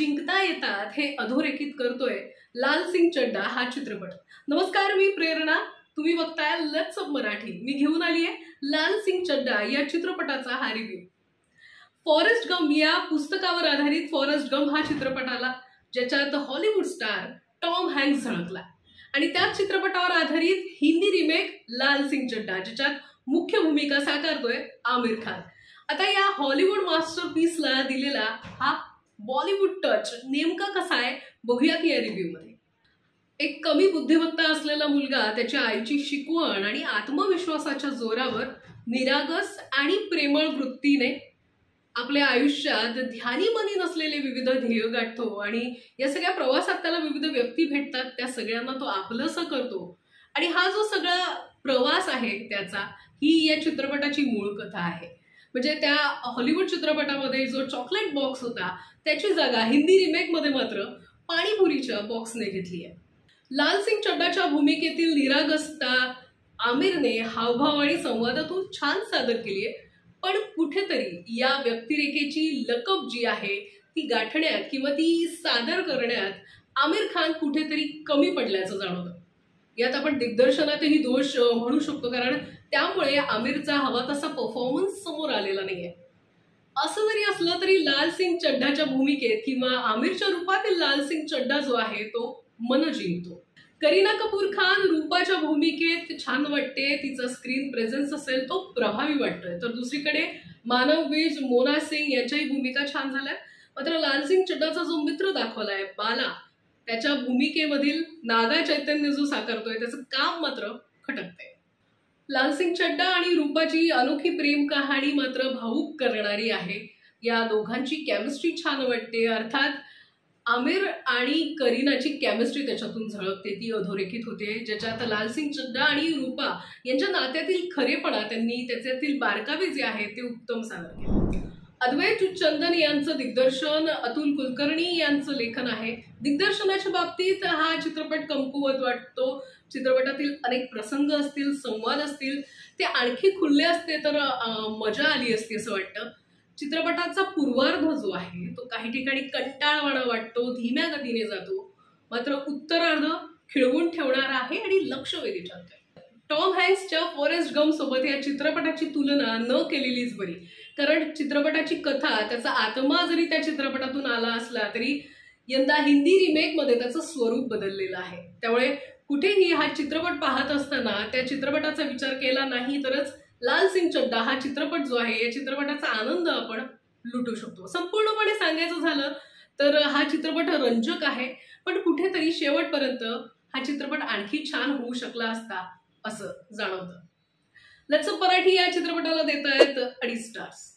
जिंकता येतात हे अधोरेखित करतोय लाल सिंग चड्डा हा चित्रपट। नमस्कार, मी प्रेरणा, तुम्ही बघताय लेट्स अप मराठी। मी घेऊन आली आहे लाल सिंग चड्डा या चित्रपटाचा हा रिव्ह्यू। फॉरेस्ट गंप या पुस्तकावर आधारित फॉरेस्ट गंप हा चित्रपट आला, ज्याच्यात हॉलिवूड स्टार टॉम हँक्स झळकला आणि त्याच चित्रपटावर आधारित हिंदी रिमेक लाल सिंग चड्डा, ज्याच्यात मुख्य भूमिका साकारतोय आमिर खान। आता या हॉलिवूड मास्टरपीसला दिलेला हा बॉलिवूड टच नेमका कसा आहे बघूयात या रिव्ह्यू मध्ये। एक कमी बुद्धिमत्ता असलेला मुलगा त्याच्या आईची शिकवण आणि आत्मविश्वासाच्या जोरावर निरागस आणि प्रेमळ वृत्तीने आपल्या आयुष्यात ध्यानीमनी नसलेले विविध ध्येय गाठतो आणि या सगळ्या प्रवासात त्याला विविध व्यक्ती भेटतात, त्या सगळ्यांना तो आपलंसं करतो आणि हा जो सगळा प्रवास आहे त्याचा ही या चित्रपटाची मूळ कथा आहे। म्हणजे त्या हॉलिवूड चित्रपटामध्ये जो चॉकलेट बॉक्स होता त्याची जागा हिंदी रिमेक मध्ये मात्र पाणीपुरीच्या बॉक्सने घेतली आहे। लाल सिंग चड्डाच्या भूमिकेतील निरागसता आमिरने हावभाव आणि संवादातून छान सादर केली आहे, पण कुठेतरी या व्यक्तिरेखेची लकब जी आहे ती गाठण्यात किंवा ती सादर करण्यात आमिर खान कुठेतरी कमी पडल्याचं जाणवतं। यात आपण दिग्दर्शनातही दोष म्हणू शकतो, कारण त्यामुळे आमिरचा हवा तसा परफॉर्मन्स समोर आलेला नाहीये। असं जरी असलं तरी लाल सिंग चड्डाच्या भूमिकेत किंवा आमिरच्या रूपातील लाल सिंग चड्डा जो आहे तो मन जिंकतो। करीना कपूर खान रूपाच्या भूमिकेत छान वाटते, तिचा स्क्रीन प्रेझेन्स असेल तो प्रभावी वाटतोय, तर दुसरीकडे मानव विज, मोना सिंग यांच्याही भूमिका छान झाल्या। मात्र लाल सिंग चड्डाचा जो मित्र दाखवलाय बाला, त्याच्या भूमिकेमधील नागा चैतन्य जो साकारतोय त्याचं काम मात्र खटकतंय। लाल सिंग चड्डा आणि रूपाची अनोखी प्रेम कहाणी मात्र भावुक करणारी आहे। या दोघांची केमिस्ट्री छान वाटते, अर्थात आमिर आणि करीनाची केमिस्ट्री त्याच्यातून झळकते, ती अधोरेखित होते, ज्याच्यात लाल सिंग चड्डा आणि रूपा यांच्या नात्यातील खरेपणा, त्यांनी त्याच्यातील बारकावे जे आहेत ते उत्तम सादर केले। अद्वैत चंदन यांचं दिग्दर्शन, अतुल कुलकर्णी यांचं लेखन आहे। दिग्दर्शनाच्या बाबतीत हा चित्रपट कमकुवत वाटतो। चित्रपटातील अनेक प्रसंग असतील, संवाद असतील, ते आणखी खुलले असते तर मजा आली असती असं वाटतं। चित्रपटाचा पूर्वार्ध जो आहे तो काही ठिकाणी कंटाळवाणा वाटतो, धीम्या गतीने जातो, मात्र उत्तरार्ध खिळवून ठेवणारा आहे आणि लक्ष वेधी ठरतोय। टॉम हँक्सच्या फॉरेस्ट गंप सोबत या चित्रपटाची तुलना न केलेलीच बरी, कारण चित्रपटाची कथा, त्याचा आत्मा जरी त्या चित्रपटातून आला असला तरी यंदा हिंदी रिमेक मध्ये त्याचं स्वरूप बदललेलं आहे। त्यामुळे कुठेही हा चित्रपट पाहत असताना त्या चित्रपटाचा विचार केला नाही तरच लाल सिंग चड्डा हा चित्रपट जो आहे या चित्रपटाचा आनंद आपण लुटू शकतो। संपूर्णपणे सांगायचं झालं तर हा चित्रपट रंजक आहे, पण कुठेतरी शेवटपर्यंत हा चित्रपट आणखी छान होऊ शकला असता असं जाणवतं। लेट्स अप मराठी या चित्रपटाला देत आहेत 2.5 स्टार्स।